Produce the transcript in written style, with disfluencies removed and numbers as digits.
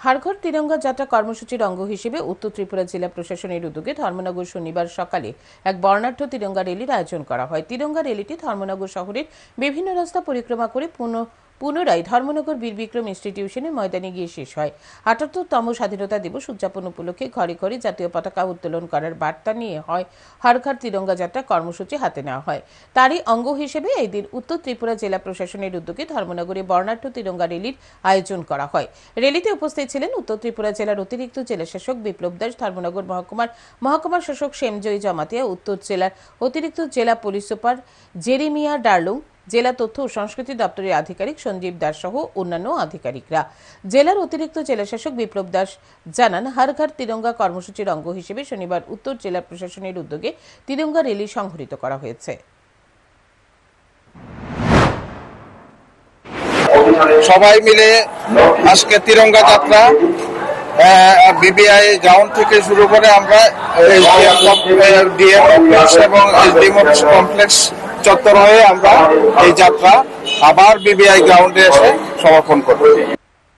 হাড়ঘর তিরঙ্গা যাত্রা কর্মসূচির অঙ্গ হিসেবে উত্তর ত্রিপুরা জেলা প্রশাসনের উদ্যোগে ধর্মনগর শনিবার সকালে এক বর্ণাঢ্য তিরঙ্গা র্যালির আয়োজন করা হয়। তিরঙ্গা র্যালিটি ধর্মনগর শহরের বিভিন্ন রাস্তা পরিক্রমা করে পুনরায় ধর্মনগর বীর বিক্রম ইনস্টিটিউশনের ময়দানে গিয়ে শেষ হয়। ৭৮তম স্বাধীনতা দিবস উদযাপন উপলক্ষে ঘরে ঘরে জাতীয় পতাকা উত্তোলন করার বার্তা নিয়ে হয় হাড়ঘর তিরঙ্গা যাত্রা কর্মসূচি হাতে নেওয়া হয়। তারই অঙ্গ হিসেবে এই দিন উত্তর ত্রিপুরা জেলা প্রশাসনের উদ্যোগে ধর্মনগরে বর্ণাঢ্য তিরঙ্গা র্যালির আয়োজন করা হয়। র্যালিতে উপস্থিত ছিলেন উত্তর ত্রিপুরা জেলার অতিরিক্ত জেলাশাসক বিপ্লব দাস, ধর্মনগর মহকুমার শাসক শ্যামজয়ী জমাতিয়া, উত্তর জেলার অতিরিক্ত জেলা পুলিশ সুপার জেরেমিয়া ডার্লুং, জেলা তথ্য ও সংস্কৃতি দপ্তরের আধিকারিক সঞ্জীব দাস সহ অন্যান্য আধিকারিকরা। জেলার অতিরিক্ত জেলাশাসক বিপ্লব দাস জানান, হাড়ঘর তিরঙ্গা কর্মসূচির অঙ্গ হিসেবে শনিবার উত্তর জেলা প্রশাসনের উদ্যোগে তিরঙ্গা র্যালি সংঘটিত করা হয়েছে। সবাই মিলে আজকে তিরঙ্গা যাত্রা বিবিআই গ্রাউন্ড থেকে শুরু করে আমরা ডিএম কমপ্লেক্স এবং এসডিএম কমপ্লেক্স চত্বর হয়ে আমরা এই যাত্রা আবার বিবিআই গ্রাউন্ডে এসে সমাপন করব।